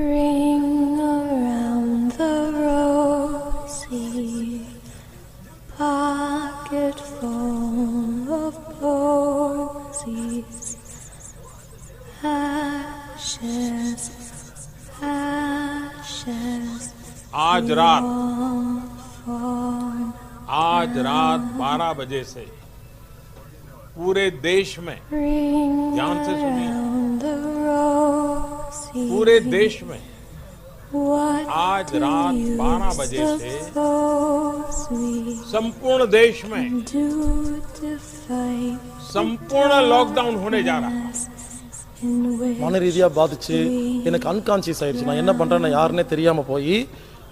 Ring around the rosy pocket full of posies, ashes, ashes. आज रात 12 बजे से पूरे देश में, ध्यान से सुनिए, पूरे देश में आज रात 12 बजे से संपूर्ण देश में संपूर्ण लॉकडाउन होने जा रहा है. மன ரீதியாக பாதிச்சு எனக்கு அன்கான்சியஸ் ஆயிடுச்சு. நான் என்ன பண்ணுறேன்னு யாருன்னே தெரியாமல் போய்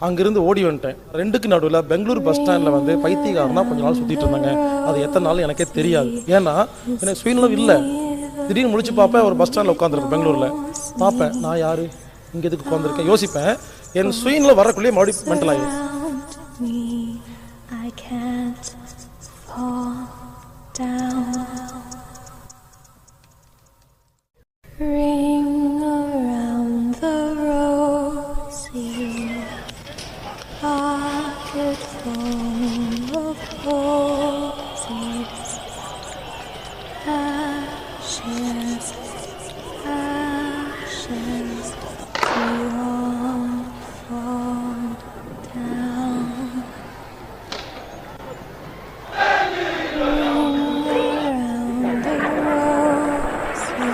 அங்கிருந்து ஓடி வந்துட்டேன். ரெண்டுக்கு நடுவில் பெங்களூர் பஸ் ஸ்டாண்டில் வந்து பைத்தியக்காரனா கொஞ்ச நாள் சுற்றிட்டு இருந்தாங்க. அது எத்தனை நாள் எனக்கே தெரியாது. ஏன்னா எனக்கு சுயநலம் இல்லை. திடீர்னு முடிச்சு பார்ப்பேன், ஒரு பஸ் ஸ்டாண்டில் உட்காந்துருப்பேன் பெங்களூரில். பார்ப்பேன், நான் யார், இங்கே எதுக்கு உட்காந்துருக்கேன் யோசிப்பேன். என் சுயநலம் வரக்குள்ளேயே மறுபடியும் மென்டல் ஆகிடும். Ring around the rosy pocket full of posies, ashes, ashes, we all fall down. Ring around the rosy.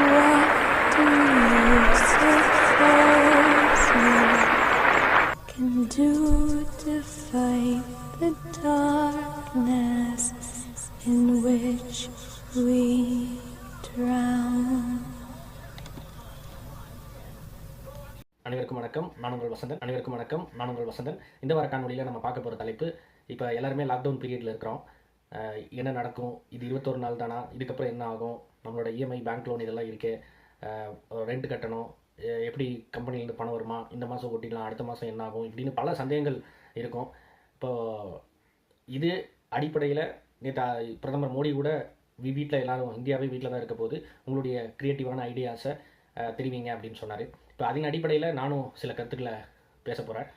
What do you suppose we can do to fight the darkness in which we drown? அனைவருக்கும் வணக்கம். நான் உங்கள் வசந்தன். இந்த வார காணொலியில் நம்ம பார்க்க போகிற தலைப்பு, இப்போ எல்லாருமே லாக்டவுன் பீரியடில் இருக்கிறோம். என்ன நடக்கும், இது 21 நாள் தானா, இதுக்கப்புறம் என்ன ஆகும், நம்மளோட இஎம்ஐ, பேங்க் லோன் இதெல்லாம் இருக்கே, ரெண்ட் கட்டணும், எப்படி கம்பெனிலேருந்து பணம் வருமா, இந்த மாதம் ஓட்டிடலாம், அடுத்த மாதம் என்ன ஆகும், இப்படின்னு பல சந்தேகங்கள் இருக்கும். இப்போது இது அடிப்படையில் நேற்று பிரதமர் மோடி கூட வீட்டில் எல்லோரும் இந்தியாவே வீட்டில் தான் இருக்க போது உங்களுடைய க்ரியேட்டிவான ஐடியாஸை தெரிவிங்க அப்படின்னு சொன்னார். இப்போ அதன் அடிப்படையில் நானும் சில கருத்துக்களை பேச போகிறேன்.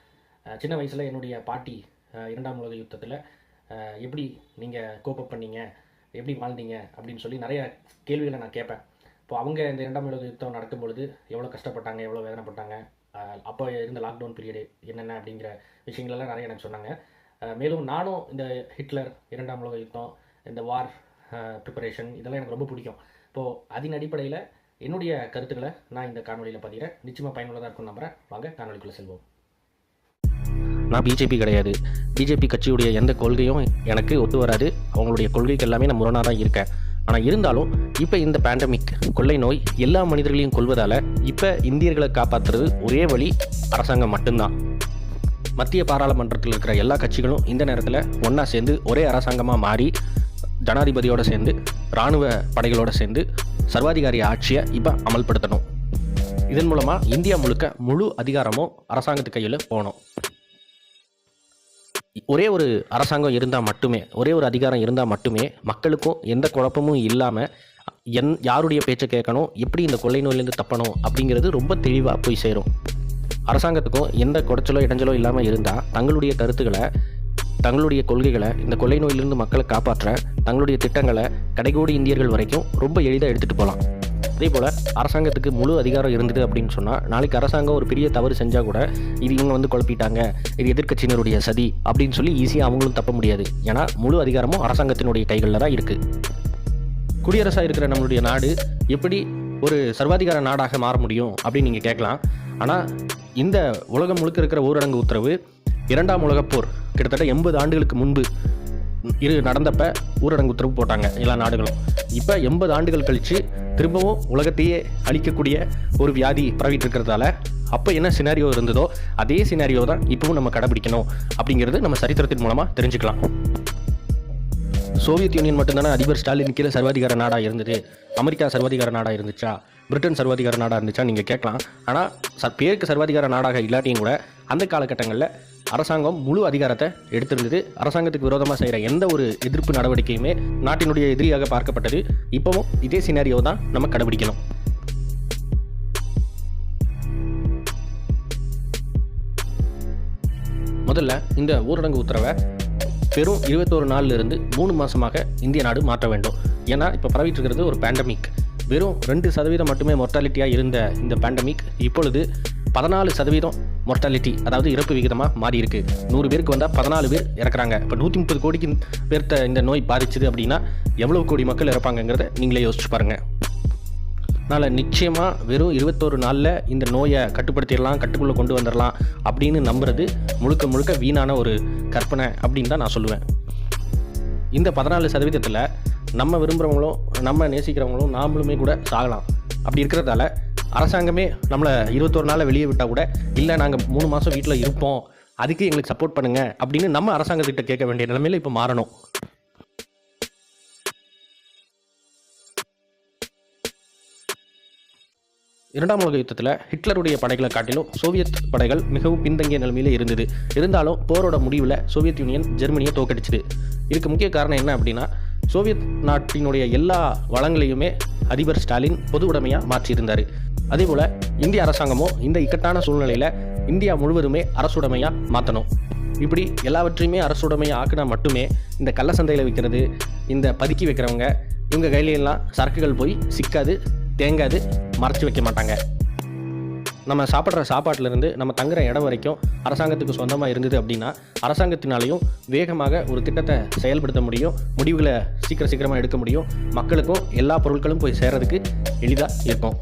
சின்ன வயசில் என்னுடைய பாட்டி 2ஆம் உலக யுத்தத்தில் எப்படி நீங்கள் கோப்பப் பண்ணீங்க, எப்படி வாழ்ந்தீங்க அப்படின்னு சொல்லி நிறைய கேள்விகளை நான் கேட்பேன். இப்போ அவங்க இந்த 2ஆம் உலக யுத்தம் நடக்கும்பொழுது எவ்வளோ கஷ்டப்பட்டாங்க, எவ்வளோ வேதனைப்பட்டாங்க, அப்போ இருந்த லாக்டவுன் பீரியடு என்னென்ன அப்படிங்கிற விஷயங்களெல்லாம் நிறைய எனக்கு சொன்னாங்க. மேலும் நானும் இந்த ஹிட்லர், 2ஆம் உலக யுத்தம், இந்த வார் ப்ரிப்பரேஷன் இதெல்லாம் எனக்கு ரொம்ப பிடிக்கும். இப்போது அதன் அடிப்படையில் என்னுடைய கருத்துக்களை நான் இந்த காணொலியில் பதிகிறேன். நிச்சயமாக பயனுள்ளதாக இருக்கும் நம்புகிறேன். வாங்க காணொலிக்குள்ளே செல்வோம். நான் பிஜேபி கிடையாது. பிஜேபி கட்சியுடைய எந்த கொள்கையும் எனக்கு ஒத்து வராது. அவங்களுடைய கொள்கைக்கு எல்லாமே நான் முரணாக தான் இருக்கேன். ஆனால் இருந்தாலும் இப்போ இந்த பேண்டமிக் கொள்ளை நோய் எல்லா மனிதர்களையும் கொள்வதால் இப்போ இந்தியர்களை காப்பாற்றுறது ஒரே வழி அரசாங்கம் மட்டும்தான். மத்திய பாராளுமன்றத்தில் இருக்கிற எல்லா கட்சிகளும் இந்த நேரத்தில் ஒன்றா சேர்ந்து ஒரே அரசாங்கமாக மாறி ஜனாதிபதியோடு சேர்ந்து இராணுவ படைகளோடு சேர்ந்து சர்வாதிகாரி ஆட்சியை இப்போ அமல்படுத்தணும். இதன் மூலமாக இந்தியா முழுக்க முழு அதிகாரமும் அரசாங்கத்து கையில் போகணும். ஒரே ஒரு அரசாங்கம் இருந்தால் மட்டுமே, ஒரே ஒரு அதிகாரம் இருந்தால் மட்டுமே மக்களுக்கும் எந்த குழப்பமும் இல்லாமல் யாருடைய பேச்சை கேட்கணும், எப்படி இந்த கொள்ளை நோயிலேருந்து தப்பணும் அப்படிங்கிறது ரொம்ப தெளிவாக போய் சேரும். அரசாங்கத்துக்கும் எந்த குடைச்சலோ இடைஞ்சலோ இல்லாமல் இருந்தால் தங்களுடைய கருத்துக்களை, தங்களுடைய கொள்கைகளை, இந்த கொள்ளை நோயிலிருந்து மக்களை காப்பாற்ற தங்களுடைய திட்டங்களை கடைகோடி இந்தியர்கள் வரைக்கும் ரொம்ப எளிதாக எடுத்துகிட்டு போகலாம். அதே போல் அரசாங்கத்துக்கு முழு அதிகாரம் இருந்தது அப்படின்னு சொன்னால் நாளைக்கு அரசாங்கம் ஒரு பெரிய தவறு செஞ்சால் கூட இது இவங்க வந்து குழப்பிட்டாங்க, இது எதிர்க்கட்சியினருடைய சதி அப்படின்னு சொல்லி ஈஸியாக அவங்களும் தப்ப முடியாது. ஏன்னா முழு அதிகாரமும் அரசாங்கத்தினுடைய கைகளில் தான் இருக்குது. குடியரசாக இருக்கிற நம்மளுடைய நாடு எப்படி ஒரு சர்வாதிகார நாடாக மாற முடியும் அப்படின்னு நீங்கள் கேட்கலாம். ஆனால் இந்த உலகம் முழுக்க இருக்கிற ஊரடங்கு உத்தரவு 2ஆம் உலகப் போர் கிட்டத்தட்ட 80 ஆண்டுகளுக்கு முன்பு நடந்தப்ப ஊரடங்கு உத்தரவு போட்டாங்க எல்லா நாடுகளும். இப்போ 80 ஆண்டுகள் கழித்து திரும்பவும் உலகத்தையே அழிக்கக்கூடிய ஒரு வியாதி பரவிட்டு இருக்கிறதால அப்போ என்ன சினாரியோ இருந்ததோ அதே சினாரியோ தான் இப்பவும் நம்ம கடைபிடிக்கணும் அப்படிங்கிறது நம்ம சரித்திரத்தின் மூலமாக தெரிஞ்சுக்கலாம். சோவியத் யூனியன் மட்டும்தானே அதிபர் ஸ்டாலின் கீழே சர்வாதிகார நாடாக இருந்தது, அமெரிக்கா சர்வாதிகார நாடாக இருந்துச்சா, பிரிட்டன் சர்வாதிகார நாடாக இருந்துச்சா நீங்கள் கேட்கலாம். ஆனால் பேருக்கு சர்வாதிகார நாடாக இல்லாட்டியும் கூட அந்த காலகட்டங்களில் அரசாங்கம் முழு அதிகாரத்தை எடுத்திருந்தது. அரசாங்கத்துக்கு விரோதமாக செய்கிற எந்த ஒரு எதிர்ப்பு நடவடிக்கையுமே நாட்டினுடைய எதிரியாக பார்க்கப்பட்டது. இப்போவும் இதே சினாரியோ தான் நம்ம கடைபிடிக்கணும். முதல்ல இந்த ஊரடங்கு உத்தரவை வெறும் 21 நாள்லேருந்து 3 மாதமாக இந்திய நாடு மாற்ற வேண்டும். ஏன்னா இப்போ பரவிட்டு இருக்கிறது ஒரு பேண்டமிக். வெறும் 2% மட்டுமே மொர்டாலிட்டியாக இருந்த இந்த பேண்டமிக் இப்பொழுது 14% மொர்டாலிட்டி, அதாவது இறப்பு விகிதமாக மாறி இருக்கு. 100 பேருக்கு வந்தால் 14 பேர் இறக்குறாங்க. இப்போ 130 கோடிக்கு பேர்த்த இந்த நோய் பாதிச்சுது அப்படின்னா எவ்வளோ கோடி மக்கள் இறப்பாங்கங்கிறத நீங்களே யோசிச்சு பாருங்கள். அதனால் நிச்சயமாக வெறும் 21 நாளில் இந்த நோயை கட்டுப்படுத்திடலாம், கட்டுக்குள்ளே கொண்டு வந்துடலாம் அப்படின்னு நம்புறது முழுக்க முழுக்க வீணான ஒரு கற்பனை அப்படின்னு தான் நான் சொல்லுவேன். இந்த 14% நம்ம விரும்புகிறவங்களும் நம்ம நேசிக்கிறவங்களும் நாமளுமே கூட சாகலாம். அப்படி இருக்கிறதால அரசாங்கமே நம்மளை 21 நாளில் வெளியே விட்டால் கூட இல்லை நாங்கள் 3 மாதம் வீட்டில் இருப்போம், அதுக்கு எங்களுக்கு சப்போர்ட் பண்ணுங்கள் அப்படின்னு நம்ம அரசாங்கத்திட்ட கேட்க வேண்டிய நிலைமையில் இப்போ மாறணும். இரண்டாம் உலக யுத்தத்தில் ஹிட்லருடைய படைகளை காட்டிலும் சோவியத் படைகள் மிகவும் பின்தங்கிய நிலைமையில் இருந்தது. இருந்தாலும் போரோட முடிவில் சோவியத் யூனியன் ஜெர்மனியை தோக்கடிச்சுது. இதுக்கு முக்கிய காரணம் என்ன அப்படின்னா, சோவியத் நாட்டினுடைய எல்லா வளங்களையுமே அதிபர் ஸ்டாலின் பொது உடைமையாக மாற்றியிருந்தார். அதே போல் இந்திய அரசாங்கமும் இந்த இக்கட்டான சூழ்நிலையில் இந்தியா முழுவதுமே அரசுடைமையாக மாற்றணும். இப்படி எல்லாவற்றையுமே அரசுடைமையாக ஆக்கினா மட்டுமே இந்த கள்ள சந்தையில் விற்கிறது, இந்த பதுக்கி வைக்கிறவங்க இவங்க கையிலெல்லாம் சரக்குகள் போய் சிக்காது, தேங்காது, மறைச்சி வைக்க மாட்டாங்க. நம்ம சாப்பிட்ற சாப்பாட்டிலேருந்து நம்ம தங்குற இடம் வரைக்கும் அரசாங்கத்துக்கு சொந்தமாக இருந்தது அப்படின்னா அரசாங்கத்தினாலையும் வேகமாக ஒரு திட்டத்தை செயல்படுத்த முடியும், முடிவுகளை சீக்கிரமாக எடுக்க முடியும், மக்களுக்கும் எல்லா பொருட்களும் போய் சேர்றதுக்கு எளிதாக இருக்கும்.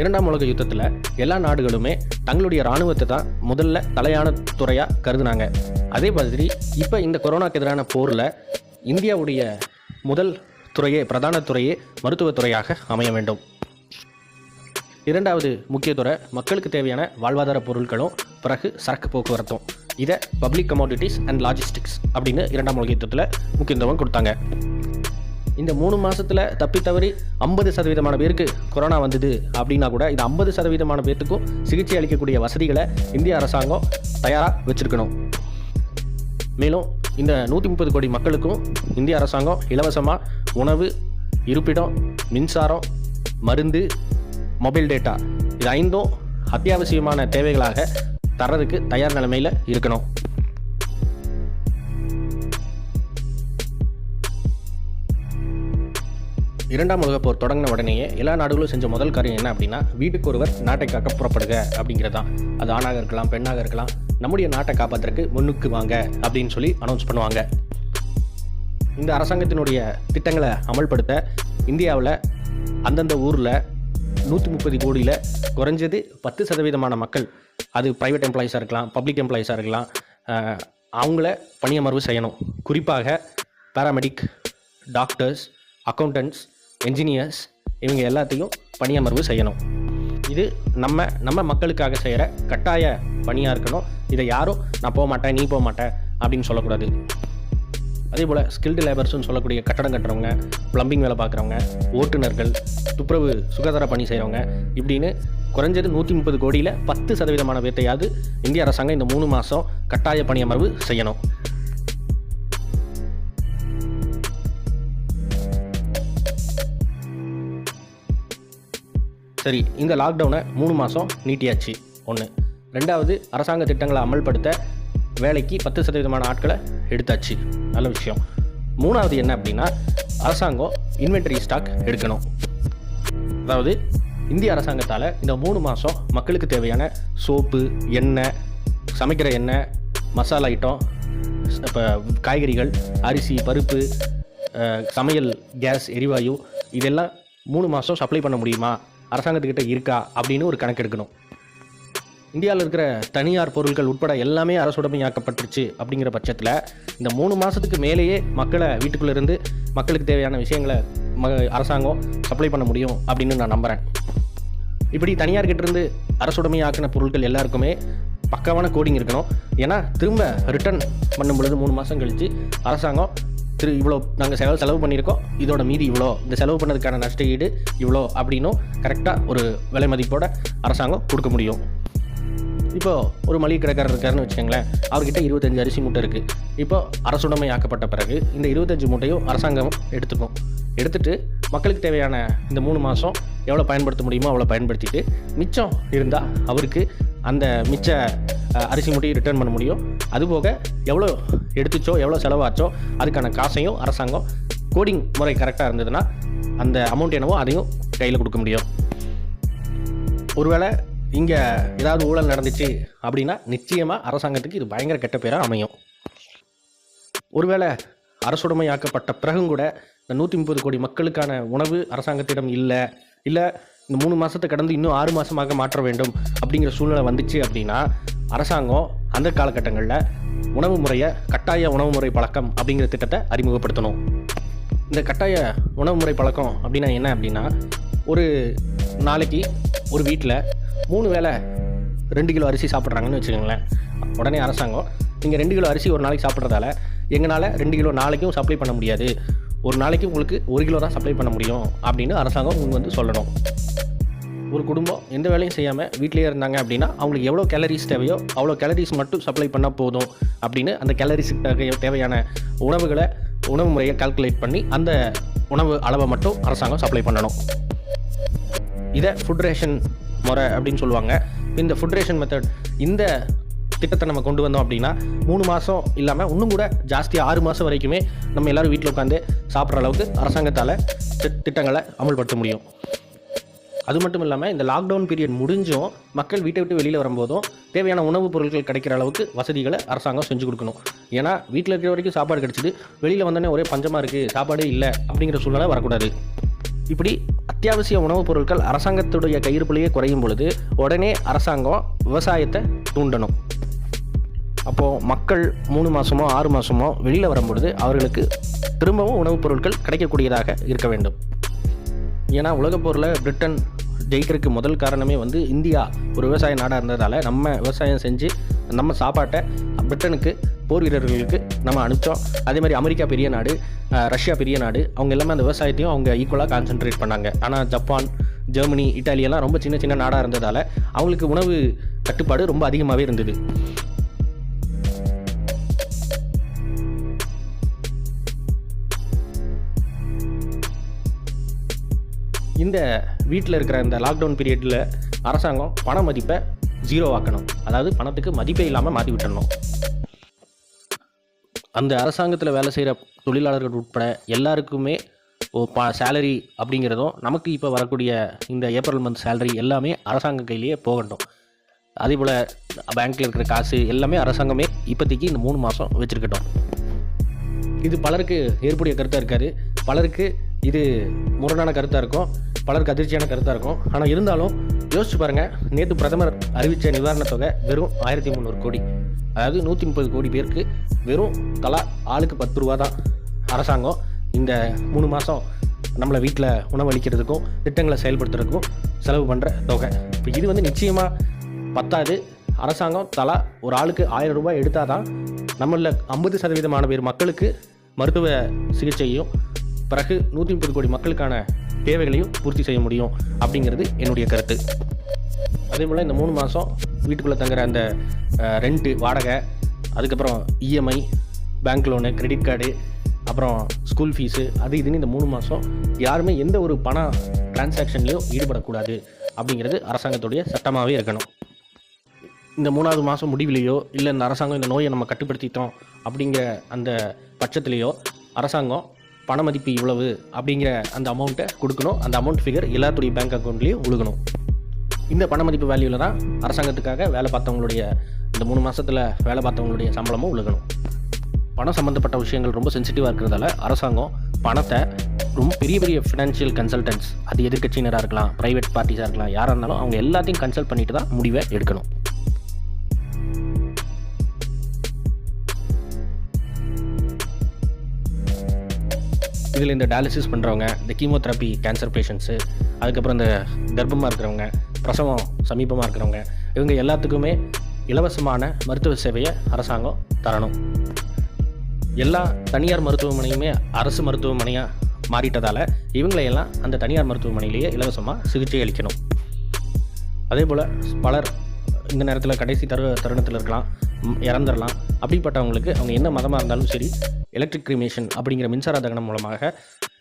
இரண்டாம் உலக யுத்தத்தில் எல்லா நாடுகளுமே தங்களுடைய இராணுவத்தை தான் முதல்ல தலையான துறையாக கருதுனாங்க. அதே மாதிரி இப்போ இந்த கொரோனாக்கு எதிரான போரில் இந்தியாவுடைய முதல் துறையே, பிரதான துறையே மருத்துவத்துறையாக அமைய வேண்டும். இரண்டாவது முக்கிய துறை மக்களுக்கு தேவையான வாழ்வாதார பொருட்களும் பிறகு சரக்கு போக்குவரத்தும். இதை பப்ளிக் கமோடிட்டிஸ் அண்ட் லாஜிஸ்டிக்ஸ் அப்படின்னு இரண்டாம் உலக யுத்தத்தில் முக்கியத்துவம் கொடுத்தாங்க. இந்த 3 மாதத்தில் தப்பி தவறி 50% பேருக்கு கொரோனா வந்தது அப்படின்னா கூட இது 50% பேர்த்துக்கும் சிகிச்சை அளிக்கக்கூடிய வசதிகளை இந்திய அரசாங்கம் தயாராக வச்சுருக்கணும். மேலும் இந்த 130 கோடி மக்களுக்கும் இந்திய அரசாங்கம் இலவசமாக உணவு, இருப்பிடம், மின்சாரம், மருந்து, மொபைல் டேட்டா இது 5 அத்தியாவசியமான தேவைகளாக தர்றதுக்கு தயார் நிலைமையில் இருக்கணும். இரண்டாம் உலகப் போர் தொடங்கின உடனேயே எல்லா நாடுகளும் செஞ்ச முதல் காரியம் என்ன அப்படின்னா, வீட்டுக்கு ஒருவர் நாட்டை காக்க புறப்படுக அப்படிங்கிறது தான். அது ஆணாக இருக்கலாம், பெண்ணாக இருக்கலாம், நம்முடைய நாட்டை காப்பாற்றுறதுக்கு முன்னுக்கு வாங்க அப்படின்னு சொல்லி அனௌன்ஸ் பண்ணுவாங்க. இந்த அரசாங்கத்தினுடைய திட்டங்களை அமல்படுத்த இந்தியாவில் அந்தந்த ஊரில் 130 கோடியில் குறைஞ்சது 10% மக்கள், அது ப்ரைவேட் எம்ப்ளாயீஸாக இருக்கலாம், பப்ளிக் எம்ப்ளாயீஸாக இருக்கலாம், அவங்கள பணியமர்வு செய்யணும். குறிப்பாக பேராமெடிக், டாக்டர்ஸ், அக்கௌண்டன்ட்ஸ், என்ஜினியர்ஸ் இவங்க எல்லாத்தையும் பணியமர்வு செய்யணும். இது நம்ம மக்களுக்காக செய்கிற கட்டாய பணியாக இருக்கணும். இதை யாரும் நான் போக மாட்டேன், நீ போக மாட்டேன் அப்படின்னு சொல்லக்கூடாது. அதே போல் ஸ்கில்டு லேபர்ஸ்னு சொல்லக்கூடிய கட்டடம் கட்டுறவங்க, ப்ளம்பிங் வேலை பார்க்குறவங்க, ஓட்டுநர்கள், துப்புரவு சுகாதார பணி செய்கிறவங்க இப்படின்னு குறைஞ்சது 130 கோடியில் 10% பேர்த்தையாவது இந்திய அரசாங்கம் இந்த 3 மாதம் கட்டாய பணியமர்வு செய்யணும். சரி, இந்த லாக்டவுனை 3 மாதம் நீட்டியாச்சு. 1. 2வது, அரசாங்க திட்டங்களை அமல்படுத்த வேலைக்கு 10% ஆட்களை எடுத்தாச்சு. நல்ல விஷயம். 3வது என்ன அப்படின்னா, அரசாங்கம் இன்வென்டரி ஸ்டாக் எடுக்கணும். அதாவது இந்திய அரசாங்கத்தால் இந்த 3 மாதம் மக்களுக்கு தேவையான சோப்பு, எண்ணெய், சமைக்கிற எண்ணெய், மசாலா ஐட்டம், இப்போ காய்கறிகள், அரிசி, பருப்பு, சமையல் கேஸ், எரிவாயு இதெல்லாம் 3 மாதம் சப்ளை பண்ண முடியுமா, அரசாங்கத்துக்கிட்ட இருக்கா அப்படின்னு ஒரு கணக்கு எடுக்கணும். இந்தியாவில் இருக்கிற தனியார் பொருட்கள் உட்பட எல்லாமே அரசுடைமையாக்கப்பட்டுருச்சு அப்படிங்கிற பட்சத்தில் இந்த 3 மாதத்துக்கு மேலேயே மக்களை வீட்டுக்குள்ளே இருந்து மக்களுக்கு தேவையான விஷயங்களை அரசாங்கம் சப்ளை பண்ண முடியும் அப்படின்னு நான் நம்புகிறேன். இப்படி தனியார்கிட்டேருந்து அரசுடைமையாக்கின பொருட்கள் எல்லாருக்குமே பக்காவான கோடிங் இருக்கணும். ஏன்னா திரும்ப ரிட்டர்ன் பண்ணும் பொழுது 3 மாதம் கழித்து அரசாங்கம் இவ்வளோ நாங்கள் செலவு பண்ணியிருக்கோம், இதோட மீதி இவ்வளோ, இந்த செலவு பண்ணதுக்கான நஷ்ட ஈடு இவ்வளோ அப்படின்னும் கரெக்டாக ஒரு விலை மதிப்போட அரசாங்கம் கொடுக்க முடியும். இப்போது ஒரு மளிகை கடைக்காரர் இருக்காருன்னு வச்சுக்கோங்களேன், அவர்கிட்ட 25 அரிசி மூட்டை இருக்குது. இப்போ அரசுடைமை ஆக்கப்பட்ட பிறகு இந்த 25 மூட்டையும் அரசாங்கம் எடுத்துக்கும். எடுத்துகிட்டு மக்களுக்கு தேவையான இந்த 3 மாதம் எவ்வளோ பயன்படுத்த முடியுமோ அவ்வளோ பயன்படுத்திட்டு மிச்சம் இருந்தால் அவருக்கு அந்த மிச்ச அரிசி மூட்டையும் ரிட்டர்ன் பண்ண முடியும். அதுபோக எவ்வளோ எடுத்துச்சோ எவ்வளோ செலவாச்சோ அதுக்கான காசையும் அரசாங்கம் கோடிங் முறை கரெக்டாக இருந்ததுன்னா அந்த அமௌண்ட் என்னவோ அதையும் கையில் கொடுக்க முடியும். ஒருவேளை இங்கே ஏதாவது ஊழல் நடந்துச்சு அப்படின்னா நிச்சயமாக அரசாங்கத்துக்கு இது பயங்கர கெட்ட பேராக அமையும். ஒருவேளை அரசுடைமையாக்கப்பட்ட பிறகும் கூட இந்த 130 கோடி மக்களுக்கான உணவு அரசாங்கத்திடம் இல்லை இந்த 3 மாதத்தை கடந்து இன்னும் 6 மாதமாக மாற்ற வேண்டும் அப்படிங்கிற சூழ்நிலை வந்துச்சு அப்படின்னா அரசாங்கம் அந்த காலகட்டங்களில் உணவு முறையை கட்டாய உணவு முறை பழக்கம் அப்படிங்கிற திட்டத்தை அறிமுகப்படுத்தணும். இந்த கட்டாய உணவு முறை பழக்கம் அப்படின்னா என்ன அப்படின்னா, ஒரு நாளைக்கு ஒரு வீட்டில் 3 வேளை 2 கிலோ அரிசி சாப்பிட்றாங்கன்னு வச்சுக்கோங்களேன். உடனே அரசாங்கம் நீங்கள் 2 கிலோ அரிசி ஒரு நாளைக்கு சாப்பிட்றதால எங்களால் 2 கிலோ நாளைக்கும் சப்ளை பண்ண முடியாது, ஒரு நாளைக்கு உங்களுக்கு 1 கிலோ தான் சப்ளை பண்ண முடியும் அப்படின்னு அரசாங்கம் முன் வந்து சொல்லணும். ஒரு குடும்பம் எந்த வேலையும் செய்யாமல் வீட்டிலேயே இருந்தாங்க அப்படின்னா அவங்களுக்கு எவ்வளோ கேலரிஸ் தேவையோ அவ்வளோ கேலரிஸ் மட்டும் சப்ளை பண்ணால் போதும் அப்படின்னு அந்த கேலரிஸுக்கு தேவையான உணவு முறையை கால்குலேட் பண்ணி அந்த உணவு அளவை மட்டும் அரசாங்கம் சப்ளை பண்ணணும். இதை ஃபுட் ரேஷன் முறை அப்படின்னு சொல்லுவாங்க. இந்த ஃபுட் ரேஷன் மெத்தட் இந்த திட்டத்தை நம்ம கொண்டு வந்தோம் அப்படின்னா 3 மாதம் இல்லாமல் இன்னும் கூட ஜாஸ்தியாக 6 மாதம் வரைக்குமே நம்ம எல்லோரும் வீட்டில் உட்காந்து சாப்பிட்ற அளவுக்கு அரசாங்கத்தால் திட்டங்களை அமல்படுத்த முடியும். அது மட்டும் இல்லாமல் இந்த லாக்டவுன் பீரியட் முடிஞ்சும் மக்கள் வீட்டை விட்டு வெளியில் வரும்போதும் தேவையான உணவுப் பொருட்கள் கிடைக்கிற அளவுக்கு வசதிகளை அரசாங்கம் செஞ்சு கொடுக்கணும். ஏன்னா வீட்டில் இருக்கிற வரைக்கும் சாப்பாடு கிடைச்சிது, வெளியில் வந்தோடனே ஒரே பஞ்சமாக இருக்குது, சாப்பாடே இல்லை அப்படிங்கிற சூழ்நிலை வரக்கூடாது. இப்படி அத்தியாவசிய உணவுப் பொருட்கள் அரசாங்கத்துடைய கையிருப்பிலேயே குறையும் பொழுது உடனே அரசாங்கம் விவசாயத்தை தூண்டணும். அப்போது மக்கள் 3 மாதமோ 6 மாதமோ வெளியில் வரும்பொழுது அவர்களுக்கு திரும்பவும் உணவுப் பொருட்கள் கிடைக்கக்கூடியதாக இருக்க வேண்டும். ஏன்னா உலகப்போரில் பிரிட்டன் ஜெயிக்கிறதுக்கு முதல் காரணமே வந்து இந்தியா ஒரு விவசாய நாடாக இருந்ததால் நம்ம விவசாயம் செஞ்சு நம்ம சாப்பாட்டை பிரிட்டனுக்கு போர் வீரர்களுக்கு நம்ம அனுப்பிச்சோம். அதே மாதிரி அமெரிக்கா பெரிய நாடு, ரஷ்யா பெரிய நாடு, அவங்க எல்லாமே அந்த விவசாயத்தையும் அவங்க ஈக்குவலாக கான்சென்ட்ரேட் பண்ணாங்க. ஆனால் ஜப்பான், ஜெர்மனி, இட்டாலியெல்லாம் ரொம்ப சின்ன சின்ன நாடாக இருந்ததால் அவங்களுக்கு உணவு கட்டுப்பாடு ரொம்ப அதிகமாகவே இருந்தது. இந்த வீட்டில் இருக்கிற இந்த லாக்டவுன் பீரியடில் அரசாங்கம் பண மதிப்பை 0 ஆக்கணும். அதாவது பணத்துக்கு மதிப்பே இல்லாமல் மாற்றி விட்டுறணும். அந்த அரசாங்கத்தில் வேலை செய்கிற தொழிலாளர்கள் உட்பட எல்லாருக்குமே சேலரி அப்படிங்கிறதும் நமக்கு இப்போ வரக்கூடிய இந்த ஏப்ரல் மந்த் சேலரி எல்லாமே அரசாங்க கையிலேயே போகட்டும். அதே போல் பேங்க்கில் இருக்கிற காசு எல்லாமே அரசாங்கமே இப்போதைக்கு இந்த 3 மாதம் வச்சுருக்கட்டும். இது பலருக்கு ஏற்புடைய கருத்தாக இருக்காது, பலருக்கு இது முரணான கருத்தாக இருக்கும், பலருக்கு அதிர்ச்சியான கருத்தாக இருக்கும். ஆனால் இருந்தாலும் யோசிச்சு பாருங்கள், நேற்று பிரதமர் அறிவித்த நிவாரணத் தொகை வெறும் 1300 கோடி. அதாவது 130 கோடி பேருக்கு வெறும் தலா ஆளுக்கு 10 ரூபா தான் அரசாங்கம் இந்த 3 மாதம் நம்மளை வீட்டில் உணவளிக்கிறதுக்கும் திட்டங்களை செயல்படுத்துறதுக்கும் செலவு பண்ணுற தொகை. இப்போ இது வந்து நிச்சயமாக பத்தாது. அரசாங்கம் தலா ஒரு ஆளுக்கு 1000 ரூபாய் எடுத்தால் தான் நம்மளில் 50% பேர் மக்களுக்கு மருத்துவ சிகிச்சையும் பிறகு 130 கோடி மக்களுக்கான தேவைகளையும் பூர்த்தி செய்ய முடியும் அப்படிங்கிறது என்னுடைய கருத்து. அதே போல் இந்த 3 மாதம் வீட்டுக்குள்ளே தங்குற அந்த ரெண்ட்டு, வாடகை, அதுக்கப்புறம் EMI, bank loan, credit card, அப்புறம் ஸ்கூல் ஃபீஸு, அது இதுன்னு இந்த 3 மாதம் யாருமே எந்த ஒரு பண டிரான்சாக்ஷன்லேயும் ஈடுபடக்கூடாது அப்படிங்கிறது அரசாங்கத்துடைய சட்டமாகவே இருக்கணும். இந்த 3வது மாதம் முடிவிலையோ இல்லை இந்த அரசாங்கம் இந்த நோயை நம்ம கட்டுப்படுத்திட்டோம் அப்படிங்கிற அந்த பட்சத்துலேயோ அரசாங்கம் பண மதிப்பு இவ்வளவு அப்படிங்கிற அந்த அமௌண்ட்டை கொடுக்கணும். அந்த அமௌண்ட் ஃபிகர் எல்லாத்துடைய பேங்க் அக்கௌண்ட்லேயும் விழுகணும். இந்த பண மதிப்பு வேல்யூவில் தான் அரசாங்கத்துக்காக வேலை பார்த்தவங்களுடைய இந்த 3 மாதத்தில் வேலை பார்த்தவங்களுடைய சம்பளமும் விழுகணும். பணம் சம்மந்தப்பட்ட விஷயங்கள் ரொம்ப சென்சிட்டிவாக இருக்கிறதால அரசாங்கம் பணத்தை ரொம்ப பெரிய பெரிய ஃபினான்ஷியல் கன்சல்டன்ட்ஸ், அது எதிர்க்கட்சியினராக இருக்கலாம், ப்ரைவேட் பார்ட்டிஸாக இருக்கலாம், யாராக இருந்தாலும் அவங்க எல்லாத்தையும் கன்சல்ட் பண்ணிட்டு தான் முடிவை எடுக்கணும். இதில் இந்த டயாலிசிஸ் பண்ணுறவங்க, இந்த கீமோதெரப்பி கேன்சர் பேஷண்ட்ஸு, அதுக்கப்புறம் இந்த கர்ப்பமாக இருக்கிறவங்க, பிரசவம் சமீபமாக இருக்கிறவங்க, இவங்க எல்லாத்துக்குமே இலவசமான மருத்துவ சேவையை அரசாங்கம் தரணும். எல்லா தனியார் மருத்துவமனையுமே அரசு மருத்துவமனையாக மாறிட்டதால் இவங்களையெல்லாம் அந்த தனியார் மருத்துவமனையிலேயே இலவசமாக சிகிச்சை அளிக்கணும். அதே போல் பலர் இந்த நேரத்தில் கடைசி தருணத்தில் இருக்கலாம், இறந்துடலாம். அப்படிப்பட்டவங்களுக்கு அவங்க என்ன மதமாக இருந்தாலும் சரி, எலக்ட்ரிக் கிரிமேஷன் அப்படிங்கிற மின்சார தகனம் மூலமாக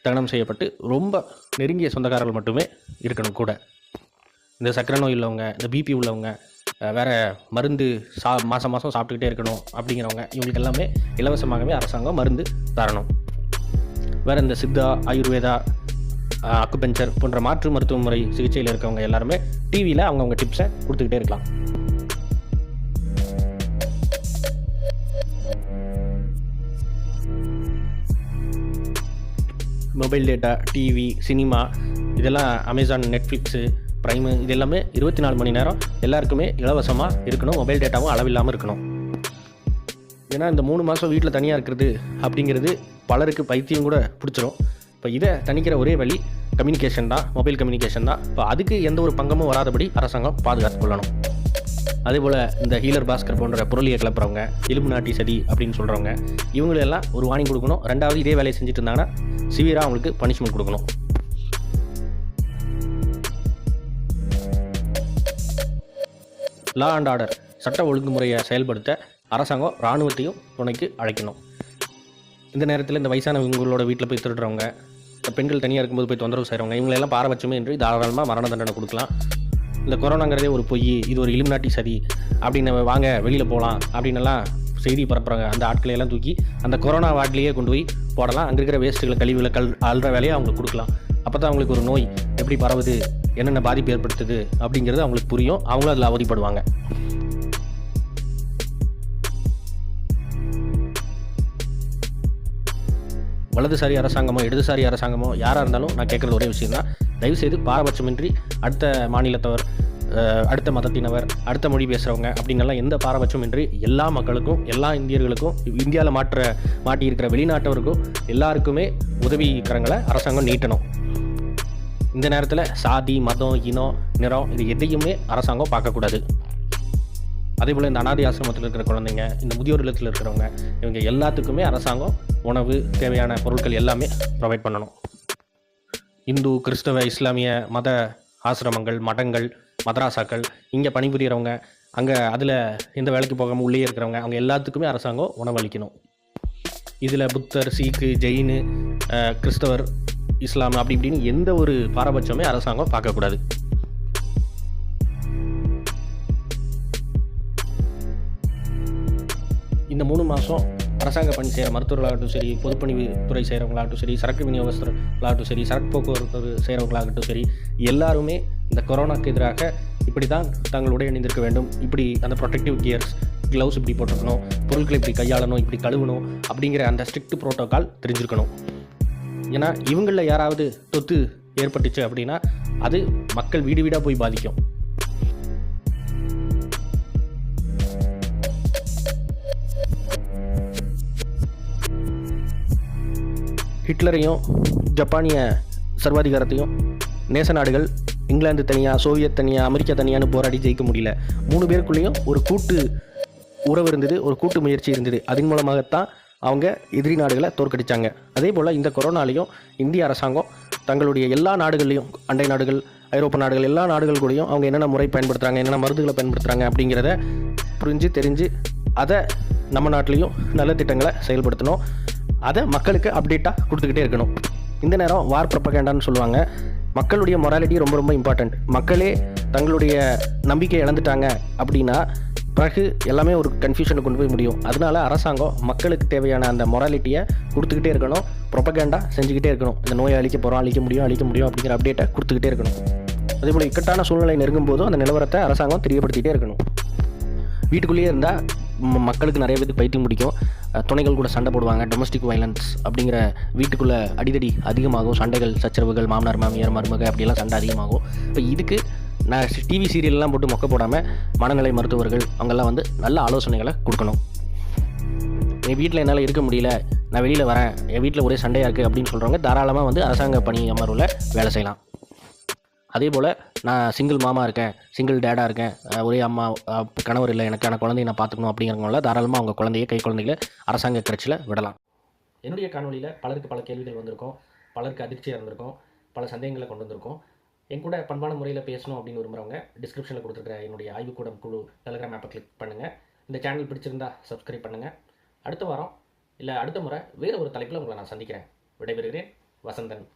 தகனம் செய்யப்பட்டு ரொம்ப நெருங்கிய சொந்தக்காரர்கள் மட்டுமே இருக்கணும் கூட. இந்த சர்க்கரை நோய் உள்ளவங்க, இந்த பிபி உள்ளவங்க, வேறு மருந்து மாதம் மாதம் சாப்பிட்டுக்கிட்டே இருக்கணும் அப்படிங்கிறவங்க, இவங்களுக்கு எல்லாமே இலவசமாகவே அரசாங்கம் மருந்து தரணும். வேறு இந்த சித்தா, ஆயுர்வேதா, அக்குபஞ்சர் போன்ற மாற்று மருத்துவ முறை சிகிச்சையில் இருக்கவங்க எல்லாருமே டிவியில் அவங்கவுங்க டிப்ஸை கொடுத்துக்கிட்டே இருக்கலாம். மொபைல் டேட்டா, டிவி, சினிமா இதெல்லாம் அமேசான், நெட்ஃப்ளிக்ஸு, ப்ரைமு இது எல்லாமே 24 மணி நேரம் எல்லாருக்குமே இலவசமாக இருக்கணும். மொபைல் டேட்டாவும் அளவில்லாமல் இருக்கணும். ஏன்னா இந்த 3 மாதம் வீட்டில் தனியாக இருக்கிறது அப்படிங்கிறது பலருக்கு பைத்தியம் கூட பிடிச்சிரும். இப்போ இதை தணிக்கிற ஒரே வழி கம்யூனிகேஷன் தான், மொபைல் கம்யூனிகேஷன் தான். இப்போ அதுக்கு எந்த ஒரு பங்கமும் வராதபடி அரசாங்கம் பாதுகாத்து கொள்ளணும். அதே போல் இந்த ஹீலர் பாஸ்கர் போன்ற பொருளியை கிளப்புறவங்க, இலும்பு நாட்டி சதி அப்படின்னு சொல்கிறவங்க, இவங்களெல்லாம் ஒரு வார்னிங் கொடுக்கணும். ரெண்டாவது, இதே வேலையை செஞ்சுட்டு இருந்தாங்கன்னா சிவியராக அவங்களுக்கு பனிஷ்மெண்ட் கொடுக்கணும். லா அண்ட் ஆர்டர் சட்ட ஒழுங்குமுறையை செயல்படுத்த அரசாங்கம் இராணுவத்தையும் துணைக்கு அழைக்கணும். இந்த நேரத்தில் இந்த வயசானவங்களோட வீட்டில் போய் திருடுறவங்க, பெண்கள் தனியாக இருக்கும்போது போய் தொந்தரவு செய்கிறவங்க, இவங்களெல்லாம் பாரபட்சமே என்று தாராளமாக மரண தண்டனை கொடுக்கலாம். இந்த கொரோனாங்கிறதே ஒரு பொய், இது ஒரு இலுமினாட்டி சதி அப்படின்னு வாங்க வெளியில் போகலாம் அப்படின்னெல்லாம் செய்தி பரப்புறாங்க. அந்த ஆட்களையெல்லாம் தூக்கி அந்த கொரோனா வார்ட்லேயே கொண்டு போய் போடலாம். அங்கே இருக்கிற வேஸ்ட்டுகளை, கழிவுகளை அள்ளுற வேலையை அவங்களுக்கு கொடுக்கலாம். அப்போ தான் அவங்களுக்கு ஒரு நோய் எப்படி பரவுது, என்னென்ன பாதிப்பு ஏற்படுத்துது அப்படிங்கிறது அவங்களுக்கு புரியும். அவங்களும் அதில் அவதிப்படுவாங்க. வலதுசாரி அரசாங்கமோ இடதுசாரி அரசாங்கமோ யாராக இருந்தாலும் நான் கேட்குறது ஒரே விஷயம் தான், தயவுசெய்து பாரபட்சமின்றி அடுத்த மாநிலத்தவர், அடுத்த மதத்தினவர், அடுத்த மொழி பேசுகிறவங்க அப்படின்னெல்லாம் எந்த பாரபட்சமின்றி எல்லா மக்களுக்கும், எல்லா இந்தியர்களுக்கும், இந்தியாவில் மாட்டியிருக்கிற வெளிநாட்டவருக்கும் எல்லாருக்குமே உதவிக்கரங்களை அரசாங்கம் நீட்டணும். இந்த நேரத்தில் சாதி, மதம், இனம், நிறம் இது எதையுமே அரசாங்கம் பார்க்கக்கூடாது. அதே போல் இந்த அனாதை ஆசிரமத்தில் இருக்கிற குழந்தைங்க, இந்த முதியோர் இல்லத்தில் இருக்கிறவங்க, இவங்க எல்லாத்துக்குமே அரசாங்கம் உணவு, தேவையான பொருட்கள் எல்லாமே ப்ரொவைட் பண்ணணும். இந்து, கிறிஸ்தவ, இஸ்லாமிய மத ஆசிரமங்கள், மடங்கள், மதராசாக்கள், இங்கே பணிபுரியறவங்க, அங்கே அதில் எந்த வேலைக்கு போகாமல் உள்ளே இருக்கிறவங்க, அவங்க எல்லாத்துக்குமே அரசாங்கம் உணவளிக்கணும். இதில் புத்தர், சீக்கு, ஜெயினு, கிறிஸ்தவர், இஸ்லாம் அப்படி இப்படின்னு எந்த ஒரு பாரபட்சமே அரசாங்கம் பார்க்கக்கூடாது. இந்த 3 மாதம் அரசாங்க பணி செய்கிற மருத்துவர்களாகட்டும் சரி, பொதுப்பணித்துறை செய்கிறவங்களாகட்டும் சரி, சரக்கு விநியோகஸ்தர்களாகட்டும் சரி, சரக்கு போக்குவரத்து செய்கிறவங்களாகட்டும் சரி, எல்லாருமே இந்த கொரோனாக்கு எதிராக இப்படி தான் தங்களுடைய அணிந்திருக்க வேண்டும், இப்படி அந்த ப்ரொடெக்டிவ் கியர்ஸ், க்ளவுஸ் இப்படி போட்டிருக்கணும், பொருட்களை இப்படி கையாளணும், இப்படி கழுவணும் அப்படிங்கிற அந்த ஸ்ட்ரிக்ட் ப்ரோட்டோக்கால் தெரிஞ்சிருக்கணும். ஏன்னா இவங்களில் யாராவது தொத்து ஏற்பட்டுச்சு அப்படின்னா அது மக்கள் வீடு வீடாக போய் பாதிக்கும். ஹிட்லரையும் ஜப்பானிய சர்வாதிகாரத்தையும் நேச நாடுகள் இங்கிலாந்து தனியாக, சோவியத் தனியாக, அமெரிக்கா தனியான்னு போராடி ஜெயிக்க முடியல. 3 பேருக்குள்ளேயும் ஒரு கூட்டு உறவு இருந்தது, ஒரு கூட்டு முயற்சி இருந்தது. அதன் மூலமாகத்தான் அவங்க எதிரி நாடுகளை தோற்கடித்தாங்க. அதே போல் இந்த கொரோனாலையும் இந்திய அரசாங்கம் தங்களுடைய எல்லா நாடுகள்லையும், அண்டை நாடுகள், ஐரோப்பா நாடுகள், எல்லா நாடுகள் கூடயும் அவங்க என்னென்ன முறை பயன்படுத்துகிறாங்க, என்னென்ன மருந்துகளை பயன்படுத்துகிறாங்க அப்படிங்கிறத புரிஞ்சு தெரிஞ்சு அதை நம்ம நாட்டிலையும் நல்ல திட்டங்களை செயல்படுத்தணும். அதை மக்களுக்கு அப்டேட்டாக கொடுத்துக்கிட்டே இருக்கணும். இந்த நேரம் வார் ப்ரொபகேண்டான்னு சொல்லுவாங்க. மக்களுடைய மொராலிட்டி ரொம்ப ரொம்ப இம்பார்ட்டண்ட். மக்களே தங்களுடைய நம்பிக்கை இழந்துட்டாங்க அப்படின்னா பிறகு எல்லாமே ஒரு கன்ஃபியூஷனுக்கு கொண்டு போய் முடியும். அதனால அரசாங்கம் மக்களுக்கு தேவையான அந்த மொராலிட்டியை கொடுத்துக்கிட்டே இருக்கணும், ப்ரொபகேண்டா செஞ்சுக்கிட்டே இருக்கணும். இந்த நோயை அழிக்க போகிறோம், அழிக்க முடியும் அப்படிங்கிற அப்டேட்டை கொடுத்துக்கிட்டே இருக்கணும். அதேபோல் இக்கட்டான சூழ்நிலை நெருங்கும் போதும் அந்த நிலவரத்தை அரசாங்கம் தெரியப்படுத்திகிட்டே இருக்கணும். வீட்டுக்குள்ளேயே இருந்தால் மக்களுக்கு நிறைய பேருக்கு பைத்தியம் பிடிக்கும். துணைகள் கூட சண்டை போடுவாங்க, டொமஸ்டிக் வயலன்ஸ் அப்படிங்கிற வீட்டுக்குள்ளே அடிதடி அதிகமாகும், சண்டைகள், சச்சரவுகள், மாமனார் மாமியார் மருமக அப்படியெல்லாம் சண்டை அதிகமாகும். இப்போ இதுக்கு நான் டிவி சீரியல்லாம் போட்டு மொக்க போடாமல் மனநிலை மருத்துவர்கள் அவங்கெல்லாம் வந்து நல்ல ஆலோசனைகளை கொடுக்கணும். என் வீட்டில் என்னால் இருக்க முடியல, நான் வெளியில் வரேன், என் வீட்டில் ஒரே சண்டையாக இருக்குது அப்படின்னு சொல்கிறவங்க தாராளமாக வந்து அரசாங்க பணி அமர்வில் வேலை செய்யலாம். அதே போல் நான் சிங்கிள் மாமா இருக்கேன், சிங்கிள் டேடாக இருக்கேன், ஒரே அம்மா கணவர் இல்லை, எனக்கான குழந்தையை நான் பார்த்துக்கணும் அப்படிங்கிறவங்கள தாராளமாக அவங்க குழந்தைய, கை குழந்தைகளை அரசாங்க கிரச்சில் விடலாம். என்னுடைய காணொலியில் பலருக்கு பல கேள்விகள் வந்திருக்கும், பலருக்கு அதிர்ச்சியாக இருந்திருக்கும், பல சந்தேகங்களை கொண்டு வந்திருக்கும். என் கூட பண்பான முறையில் பேசணும் அப்படின்னு விரும்புகிறவங்க டிஸ்கிரிப்ஷனில் கொடுத்துருக்கிற என்னுடைய ஆய்வுக்கூடம் குழு டெலிகிராம் ஆப்பை கிளிக் பண்ணுங்கள். இந்த சேனல் பிடிச்சிருந்தா சப்ஸ்கிரைப் பண்ணுங்கள். அடுத்த வாரம் இல்லை அடுத்த முறை வேறு ஒரு தலைப்பில் உங்களை நான் சந்திக்கிறேன். விடைபெறுகிறேன். வசந்தன்.